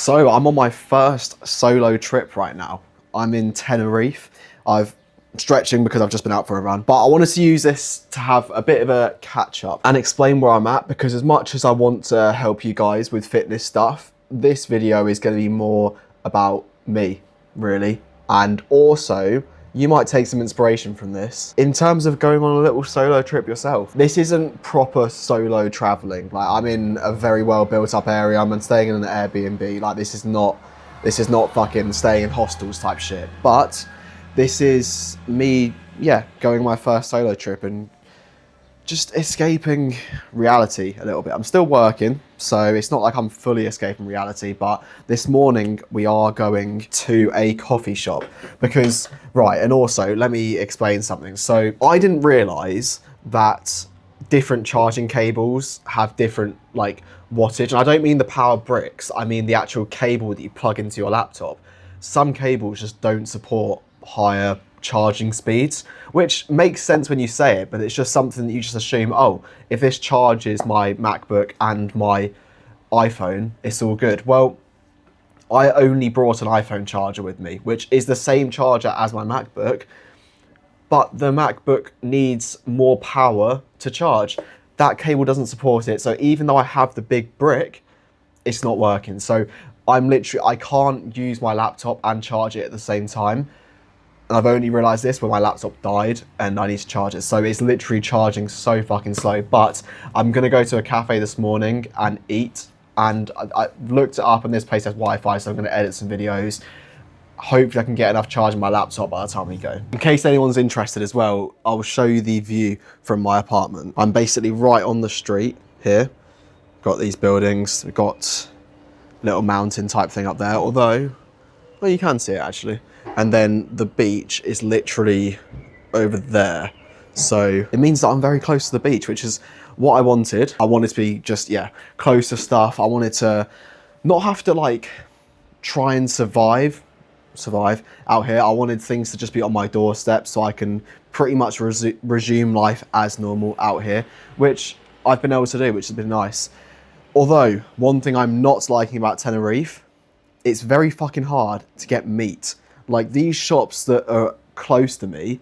So I'm on my first solo trip right now. I'm in Tenerife. I've stretching because I've just been out for a run, but I wanted to use this to have a bit of a catch up and explain where I'm at, because as much as I want to help you guys with fitness stuff, this video is going to be more about me, really. And also, you might take some inspiration from this in terms of going on a little solo trip yourself. This isn't proper solo traveling. Like, I'm in a very well built up area. I'm staying in an Airbnb. Like, this is not fucking staying in hostels type shit. But this is me, yeah, going on my first solo trip and just escaping reality a little bit. I'm still working, so it's not like I'm fully escaping reality, but this morning we are going to a coffee shop because, right, and also let me explain something. So I didn't realize that different charging cables have different like wattage, and I don't mean the power bricks, I mean the actual cable that you plug into your laptop. Some cables just don't support higher charging speeds, which makes sense when you say it, but it's just something that you just assume, oh, if this charges my MacBook and my iPhone, it's all good. Well, I only brought an iPhone charger with me, which is the same charger as my MacBook, but the MacBook needs more power to charge. That cable doesn't support it, so even though I have the big brick, it's not working. So I can't use my laptop and charge it at the same time. And I've only realized this when my laptop died and I need to charge it. So it's literally charging so fucking slow. But I'm gonna go to a cafe this morning and eat. And I looked it up and this place has Wi-Fi, so I'm gonna edit some videos. Hopefully I can get enough charge in my laptop by the time we go. In case anyone's interested as well, I'll show you the view from my apartment. I'm basically right on the street here. Got these buildings, we've got a little mountain type thing up there, although, well, you can see it actually. And then the beach is literally over there. So it means that I'm very close to the beach, which is what I wanted. I wanted to be just, yeah, close to stuff. I wanted to not have to like try and survive out here. I wanted things to just be on my doorstep so I can pretty much resume life as normal out here, which I've been able to do, which has been nice. Although, one thing I'm not liking about Tenerife, it's very fucking hard to get meat. Like, these shops that are close to me,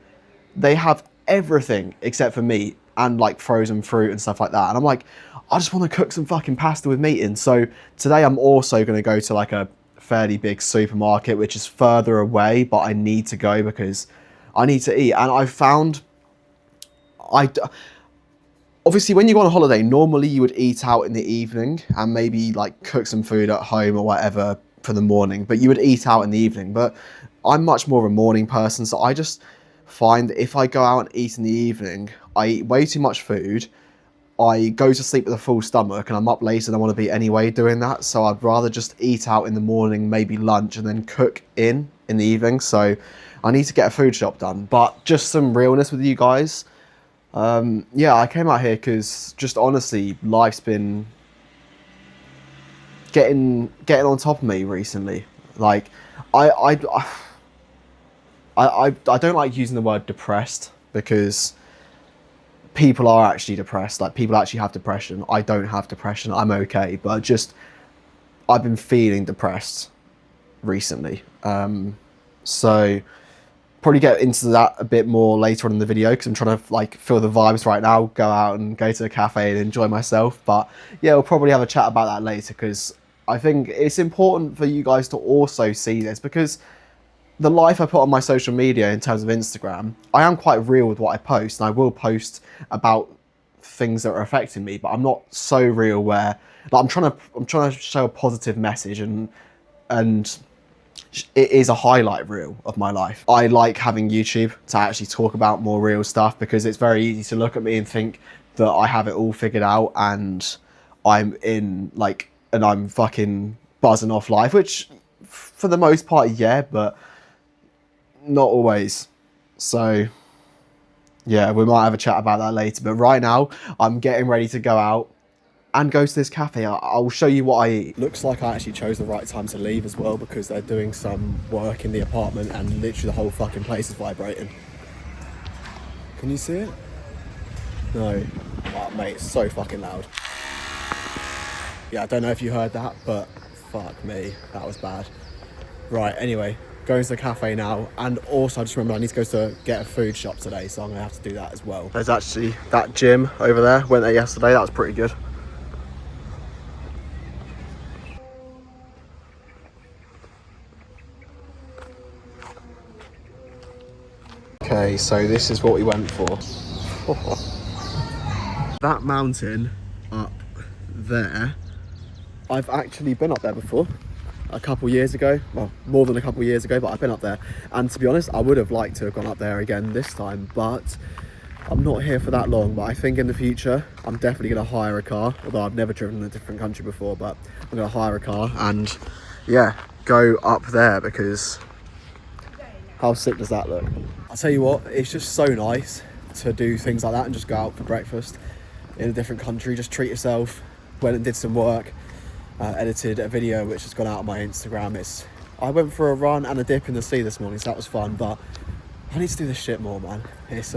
they have everything except for meat and like frozen fruit and stuff like that. And I'm like, I just want to cook some fucking pasta with meat in. So today I'm also going to go to like a fairly big supermarket, which is further away, but I need to go because I need to eat. And I found, obviously when you go on a holiday, normally you would eat out in the evening and maybe like cook some food at home or whatever for the morning, but you would eat out in the evening. But I'm much more of a morning person, so I just find that if I go out and eat in the evening, I eat way too much food, I go to sleep with a full stomach, and I'm up later than I want to be anyway doing that, so I'd rather just eat out in the morning, maybe lunch, and then cook in the evening. So I need to get a food shop done. But just some realness with you guys, yeah, I came out here because just honestly, life's been getting on top of me recently. Like, I don't like using the word depressed because people are actually depressed. Like, people actually have depression. I don't have depression. I'm okay. But just, I've been feeling depressed recently. So probably get into that a bit more later on in the video because I'm trying to like feel the vibes right now, go out and go to a cafe and enjoy myself. But yeah, we'll probably have a chat about that later because I think it's important for you guys to also see this, because the life I put on my social media in terms of Instagram, I am quite real with what I post, and I will post about things that are affecting me, but I'm not so real where like I'm trying to show a positive message, and it is a highlight reel of my life. I like having YouTube to actually talk about more real stuff because it's very easy to look at me and think that I have it all figured out and I'm fucking buzzing off life, which for the most part, yeah, but not always. So yeah, we might have a chat about that later. But right now, I'm getting ready to go out and go to this cafe. I'll show you what I eat. Looks like I actually chose the right time to leave as well, because they're doing some work in the apartment and literally the whole fucking place is vibrating. Can you see it? No. Oh, mate, it's so fucking loud. Yeah, I don't know if you heard that, but Fuck me, that was bad. Right, anyway, going to the cafe now, and also I just remembered I need to go to get a food shop today, so I'm gonna have to do that as well. There's actually that gym over there, went there yesterday, that was pretty good. Okay, so this is what we went for. That mountain up there, I've actually been up there before. A couple years ago, well, more than a couple years ago, but I've been up there. And to be honest, I would have liked to have gone up there again this time, but I'm not here for that long. But I think in the future, I'm definitely gonna hire a car, although I've never driven in a different country before, but I'm gonna hire a car and yeah, go up there, because how sick does that look? I'll tell you what, it's just so nice to do things like that and just go out for breakfast in a different country, just treat yourself. Went and did some work. Edited a video which has gone out on my Instagram. I went for a run and a dip in the sea this morning, so that was fun, but I need to do this shit more, man. It's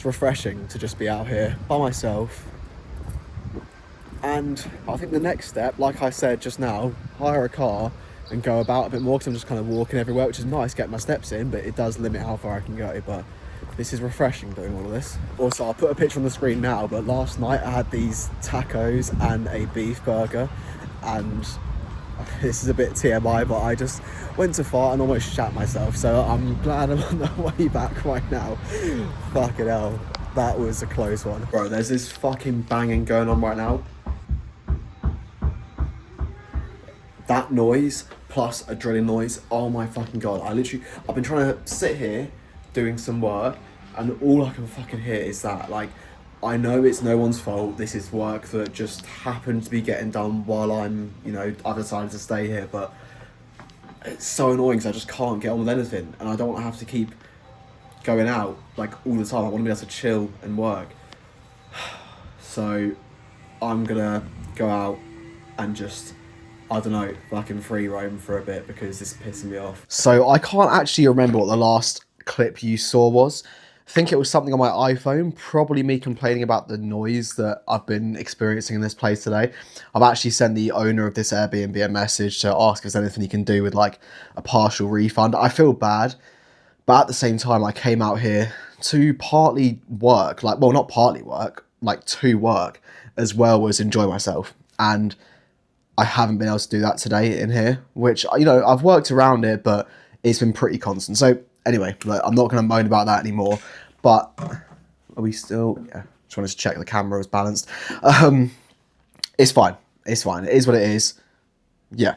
refreshing to just be out here by myself. And I think the next step, like I said just now, hire a car and go about a bit more, because I'm just kind of walking everywhere, which is nice, get my steps in, but it does limit how far I can go. But this is refreshing doing all of this. Also, I'll put a picture on the screen now, but last night I had these tacos and a beef burger, and this is a bit TMI, but I just went to fart and almost shat myself, so I'm glad I'm on the way back right now. Fucking hell, that was a close one. Bro, there's this fucking banging going on right now. That noise plus a drilling noise, oh my fucking god. I've been trying to sit here doing some work, and all I can fucking hear is that. Like, I know it's no one's fault, this is work that just happened to be getting done while I'm, you know, I've decided to stay here, but it's so annoying because I just can't get on with anything, and I don't want to have to keep going out, like, all the time. I want to be able to chill and work. So, I'm gonna go out and just, I don't know, fucking free roam for a bit, because this is pissing me off. So, I can't actually remember what the last clip you saw was. I think it was something on my iPhone, probably me complaining about the noise that I've been experiencing in this place today. I've actually sent the owner of this Airbnb a message to ask if there's anything he can do with like a partial refund. I feel bad, but at the same time, I came out here to partly work, like, well, not partly work, like to work, as well as enjoy myself. And I haven't been able to do that today in here, which, you know, I've worked around it, but it's been pretty constant. So anyway, I'm not going to moan about that anymore, but are we still, yeah, just wanted to check the camera was balanced. It's fine. It's fine. It is what it is. Yeah.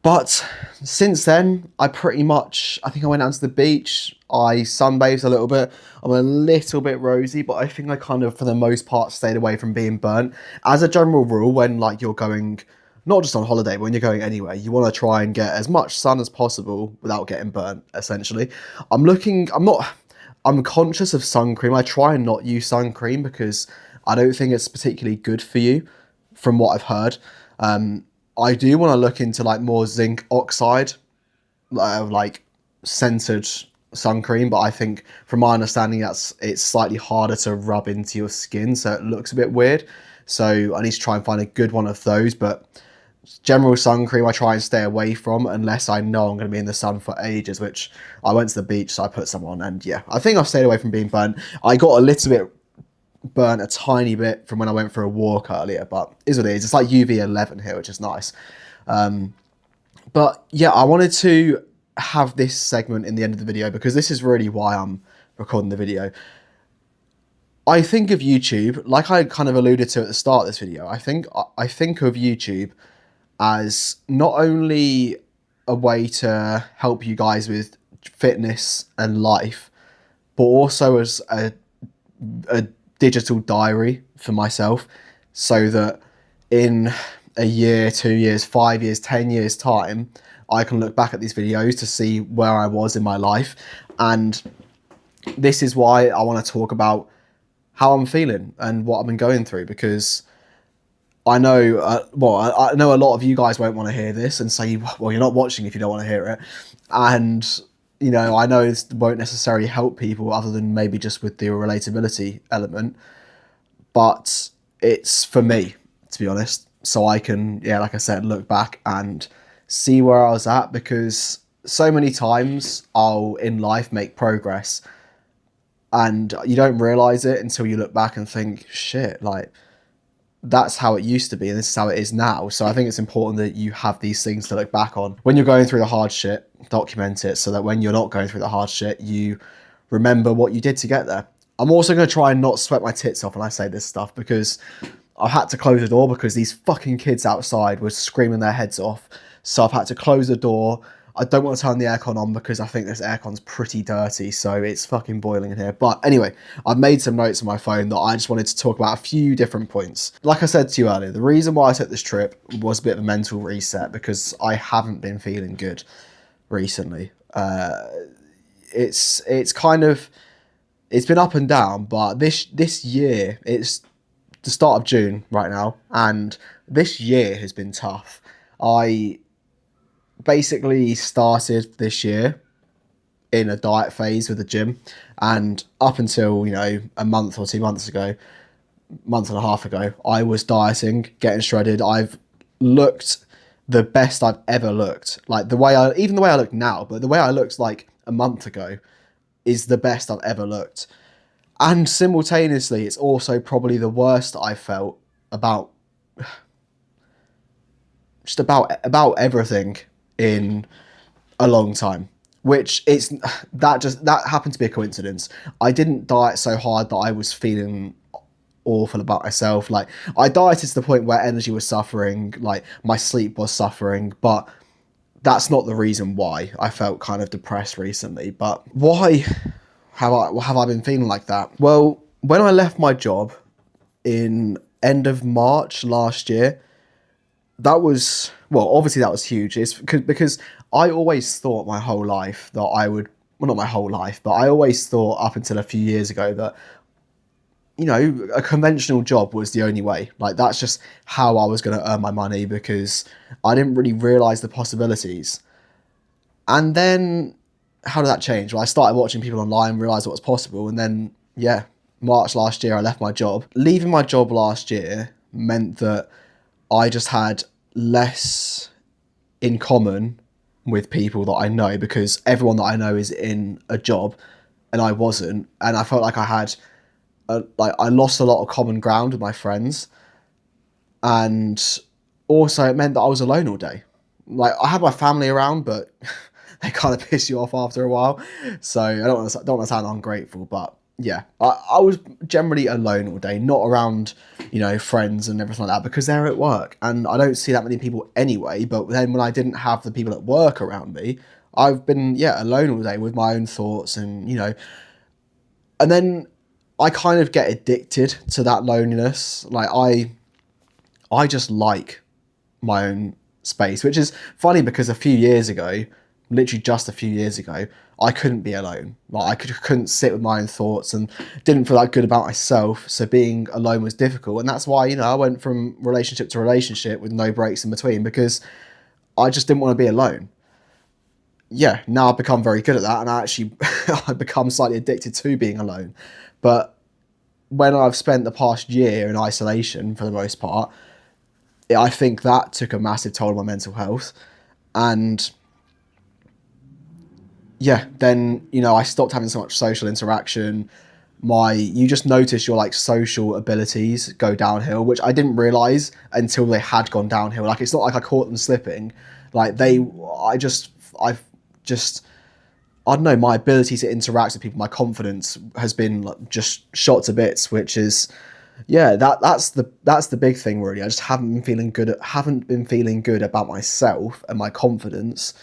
But since then, I think I went down to the beach. I sunbathed a little bit. I'm a little bit rosy, but I think I kind of, for the most part, stayed away from being burnt. As a general rule, when like you're going, not just on holiday, but when you're going anywhere, you want to try and get as much sun as possible without getting burnt, essentially. I'm conscious of sun cream. I try and not use sun cream because I don't think it's particularly good for you, from what I've heard. I do want to look into like more zinc oxide, like scented sun cream, but I think from my understanding it's slightly harder to rub into your skin, so it looks a bit weird. So I need to try and find a good one of those, but general sun cream I try and stay away from unless I know I'm going to be in the sun for ages, which I went to the beach, so I put some on, and yeah, I think I've stayed away from being burnt. I got a little bit burnt, a tiny bit, from when I went for a walk earlier, but is what it is. It's like UV 11 here, which is nice. But yeah, I wanted to have this segment in the end of the video because this is really why I'm recording the video. I think of YouTube, like I kind of alluded to at the start of this video, I think of YouTube as not only a way to help you guys with fitness and life, but also as a digital diary for myself, so that in a year, 2 years, 5 years, 10 years time, I can look back at these videos to see where I was in my life. And this is why I want to talk about how I'm feeling and what I've been going through, because I know, I know a lot of you guys won't want to hear this and say, well, you're not watching if you don't want to hear it. And, you know, I know this won't necessarily help people other than maybe just with the relatability element, but it's for me, to be honest. so I can, yeah, like I said, look back and see where I was at, because so many times I'll in life make progress and you don't realize it until you look back and think, shit, like that's how it used to be and this is how it is now. So I think it's important that you have these things to look back on. When you're going through the hard shit, document it so that when you're not going through the hard shit, you remember what you did to get there. I'm also going to try and not sweat my tits off when I say this stuff, because I had to close the door because these fucking kids outside were screaming their heads off. So I've had to close the door. I don't want to turn the aircon on because I think this aircon's pretty dirty, so it's fucking boiling in here. But anyway, I've made some notes on my phone that I just wanted to talk about a few different points. Like I said to you earlier, the reason why I took this trip was a bit of a mental reset because I haven't been feeling good recently. It's been up and down, but this year, it's the start of June right now, and this year has been tough. I basically started this year in a diet phase with the gym, and up until, a month or 2 months ago, month and a half ago, I was dieting, getting shredded. I've looked the best I've ever looked. Like even the way I look now, but the way I looked like a month ago is the best I've ever looked. And simultaneously, it's also probably the worst I felt about just about everything in a long time, which that happened to be a coincidence. I didn't diet so hard that I was feeling awful about myself. Like, I dieted to the point where energy was suffering, like my sleep was suffering, but that's not the reason why I felt kind of depressed recently. But why have I been feeling like that? Well, when I left my job in end of March last year, obviously that was huge. It's because I always thought my whole life that I would, well, not my whole life, but I always thought up until a few years ago that, a conventional job was the only way. Like, that's just how I was going to earn my money, because I didn't really realize the possibilities. And then how did that change? Well, I started watching people online, realized what was possible. And then, March last year, I left my job. Leaving my job last year meant that I just had less in common with people that I know, because everyone that I know is in a job and I wasn't. And I felt like I lost a lot of common ground with my friends. And also it meant that I was alone all day. Like, I had my family around, but they kind of piss you off after a while. So I don't want to sound ungrateful, but yeah, I was generally alone all day, not around, friends and everything like that, because they're at work and I don't see that many people anyway. But then when I didn't have the people at work around me, I've been, alone all day with my own thoughts and and then I kind of get addicted to that loneliness. Like, I just like my own space, which is funny because a few years ago, literally just a few years ago, I couldn't be alone. Like, I couldn't sit with my own thoughts and didn't feel that good about myself. So being alone was difficult. And that's why, I went from relationship to relationship with no breaks in between, because I just didn't want to be alone. Yeah, now I've become very good at that, and I've become slightly addicted to being alone. But when I've spent the past year in isolation for the most part, I think that took a massive toll on my mental health. And then, I stopped having so much social interaction. You just notice your social abilities go downhill, which I didn't realize until they had gone downhill. Like, it's not like I caught them slipping. Like, I don't know, my ability to interact with people, my confidence has been just shot to bits, which is, that's the big thing really. I just haven't been feeling good about myself and my confidence.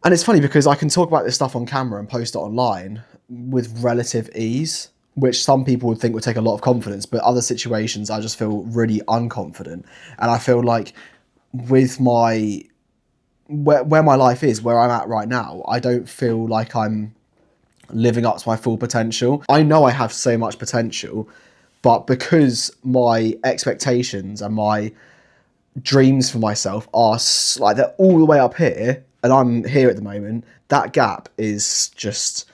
And it's funny because I can talk about this stuff on camera and post it online with relative ease, which some people would think would take a lot of confidence, but other situations I just feel really unconfident. And I feel like with where my life is, where I'm at right now, I don't feel like I'm living up to my full potential. I know I have so much potential, but because my expectations and my dreams for myself are they're all the way up here and I'm here at the moment, that gap is just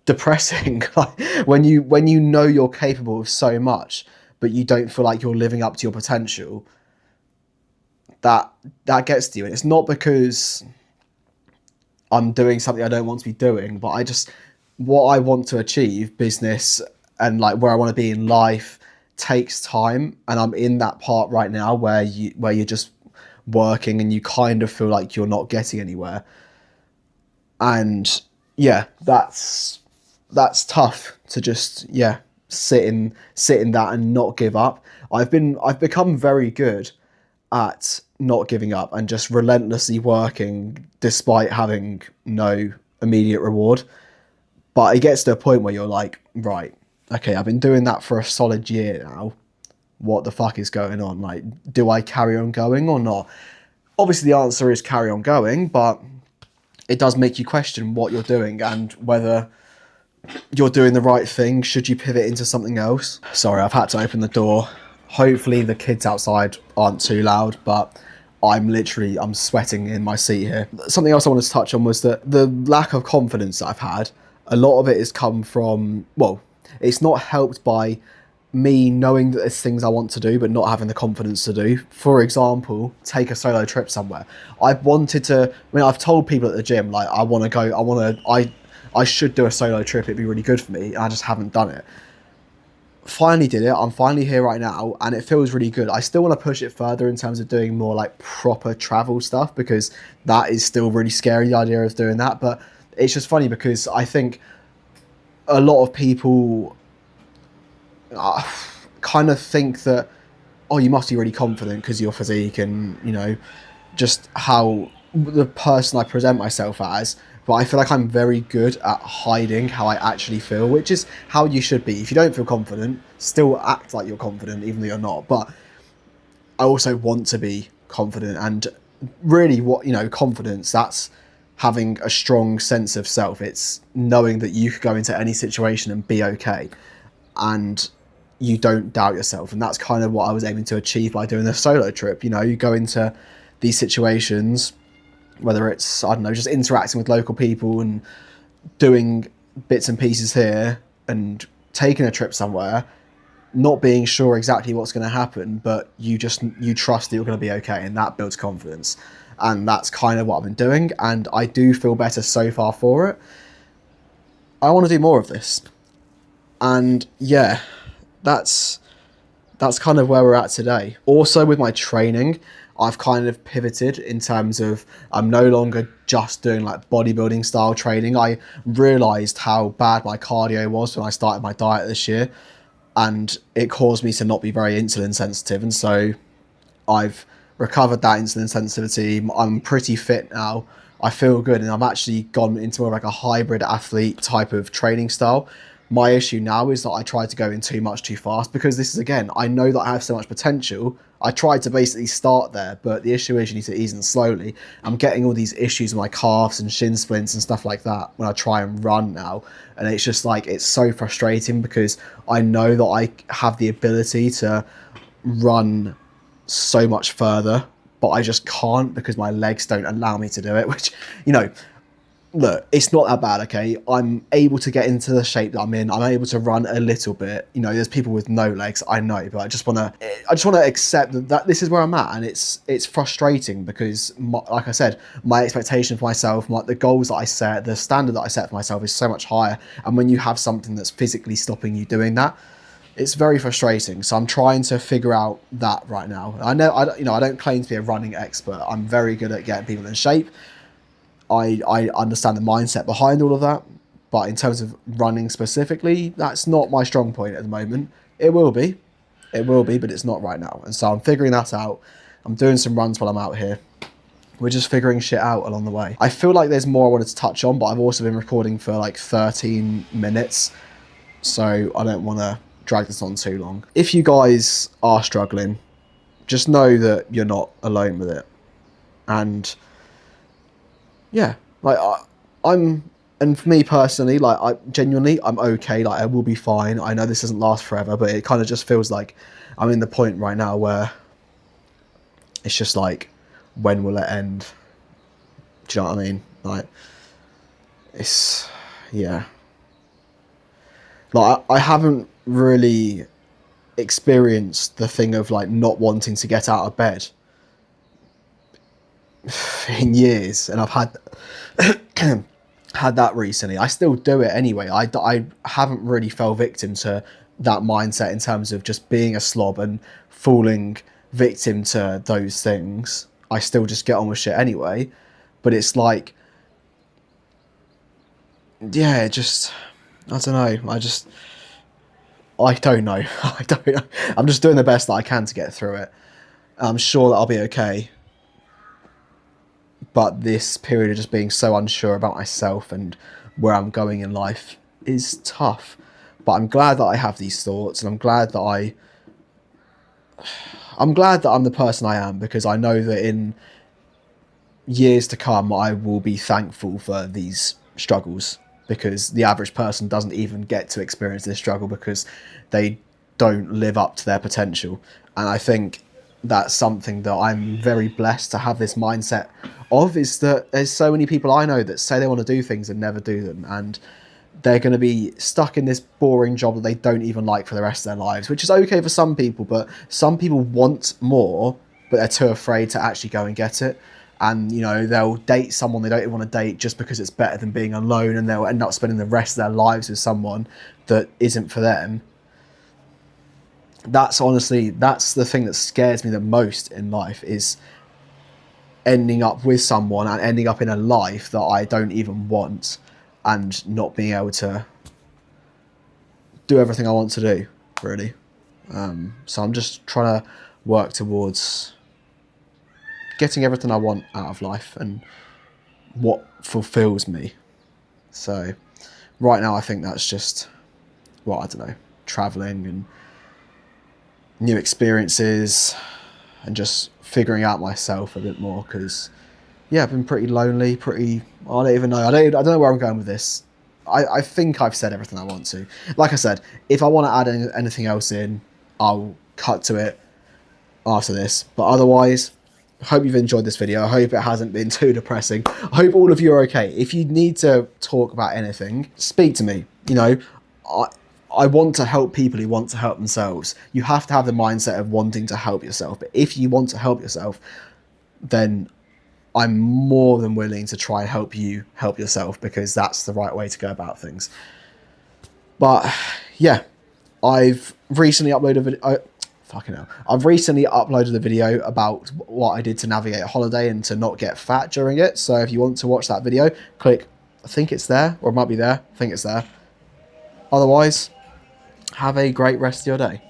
depressing. Like, when you know you're capable of so much, but you don't feel like you're living up to your potential, that gets to you. And it's not because I'm doing something I don't want to be doing, but what I want to achieve, business and like where I want to be in life, takes time. And I'm in that part right now where you're just working and you kind of feel like you're not getting anywhere. And yeah, that's tough to just sit in that and not give up. I've become very good at not giving up and just relentlessly working despite having no immediate reward. But it gets to a point where you're like, right, okay, I've been doing that for a solid year now. What the fuck is going on? Like, do I carry on going or not? Obviously the answer is carry on going, but it does make you question what you're doing and whether you're doing the right thing. Should you pivot into something else? Sorry, I've had to open the door. Hopefully the kids outside aren't too loud, but I'm sweating in my seat here. Something else I wanted to touch on was that the lack of confidence that I've had, a lot of it has come from, well, it's not helped by me knowing that there's things I want to do but not having the confidence to do. For example, take a solo trip somewhere. I've told people at the gym, like, I should do a solo trip, it'd be really good for me, and I just haven't done it. Finally did it. I'm finally here right now and it feels really good. I still want to push it further in terms of doing more like proper travel stuff, because that is still really scary, the idea of doing that. But it's just funny because I think a lot of people kind of think that, oh, you must be really confident because of your physique and, you know, just how the person I present myself as. But I feel like I'm very good at hiding how I actually feel, which is how you should be. If you don't feel confident, still act like you're confident, even though you're not. But I also want to be confident, and really confidence, that's having a strong sense of self. It's knowing that you could go into any situation and be okay, and you don't doubt yourself. And that's kind of what I was aiming to achieve by doing the solo trip. You know, you go into these situations, whether it's, I don't know, just interacting with local people and doing bits and pieces here and taking a trip somewhere, not being sure exactly what's going to happen, but you trust that you're going to be okay, and that builds confidence. And that's kind of what I've been doing, and I do feel better so far for it. I want to do more of this. And yeah, that's kind of where we're at today. Also with my training, I've kind of pivoted in terms of I'm no longer just doing like bodybuilding style training. I realised how bad my cardio was when I started my diet this year, and it caused me to not be very insulin sensitive. And so I've recovered that insulin sensitivity. I'm pretty fit now. I feel good, and I've actually gone into more like a hybrid athlete type of training style. My issue now is that I tried to go in too much too fast, because this is, again, I know that I have so much potential. I tried to basically start there, but the issue is you need to ease in slowly. I'm getting all these issues with my calves and shin splints and stuff like that when I try and run now. And it's just like, it's so frustrating because I know that I have the ability to run so much further, but I just can't because my legs don't allow me to do it, which, you know, look, it's not that bad, okay? I'm able to get into the shape that I'm in. I'm able to run a little bit. You know, there's people with no legs, I know, but I just want to accept that this is where I'm at, and it's frustrating because, like I said, my expectation for myself, the goals that I set, the standard that I set for myself is so much higher, and when you have something that's physically stopping you doing that, it's very frustrating. So I'm trying to figure out that right now. I don't claim to be a running expert. I'm very good at getting people in shape. I understand the mindset behind all of that, but in terms of running specifically, that's not my strong point at the moment. It will be, but it's not right now. And so I'm figuring that out. I'm doing some runs while I'm out here. We're just figuring shit out along the way. I feel like there's more I wanted to touch on, but I've also been recording for like 13 minutes, so I don't want to drag this on too long. If you guys are struggling, just know that you're not alone with it. And yeah, like and for me personally, like I'm okay, like I will be fine. I know this doesn't last forever, but it kind of just feels like I'm in the point right now where it's just like, when will it end? Do you know what I mean? Like, yeah. Like, I haven't really experienced the thing of like not wanting to get out of bed in years, and I've had had that recently. I still do it anyway. I haven't really fell victim to that mindset in terms of just being a slob and falling victim to those things. I still just get on with shit anyway, but it's like, yeah, just, I don't know. I don't know. I don't know. I'm just doing the best that I can to get through it. I'm sure that I'll be okay. But this period of just being so unsure about myself and where I'm going in life is tough. But I'm glad that I have these thoughts, and I'm glad that I'm the person I am, because I know that in years to come I will be thankful for these struggles, because the average person doesn't even get to experience this struggle because they don't live up to their potential. And I think that's something that I'm very blessed to have this mindset of, is that there's so many people I know that say they want to do things and never do them, and they're going to be stuck in this boring job that they don't even like for the rest of their lives, which is okay for some people, but some people want more, but they're too afraid to actually go and get it. And, you know, they'll date someone they don't even want to date just because it's better than being alone, and they'll end up spending the rest of their lives with someone that isn't for them. That's the thing that scares me the most in life, is ending up with someone and ending up in a life that I don't even want, and not being able to do everything I want to do, really. So I'm just trying to work towards getting everything I want out of life and what fulfills me. So right now I think that's just, well, I don't know, traveling and new experiences and just figuring out myself a bit more, because yeah, I've been pretty lonely, I don't even know, I don't know where I'm going with this. I think I've said everything I want to. Like I said, if I want to add anything else in, I'll cut to it after this, but otherwise, I hope you've enjoyed this video. I hope it hasn't been too depressing. I hope all of you are okay. If you need to talk about anything, speak to me. You know, I want to help people who want to help themselves. You have to have the mindset of wanting to help yourself. But if you want to help yourself, then I'm more than willing to try and help you help yourself, because that's the right way to go about things. But yeah, I've recently uploaded a video about what I did to navigate a holiday and to not get fat during it. So if you want to watch that video, click, I think it's there, or it might be there. I think it's there. Otherwise, have a great rest of your day.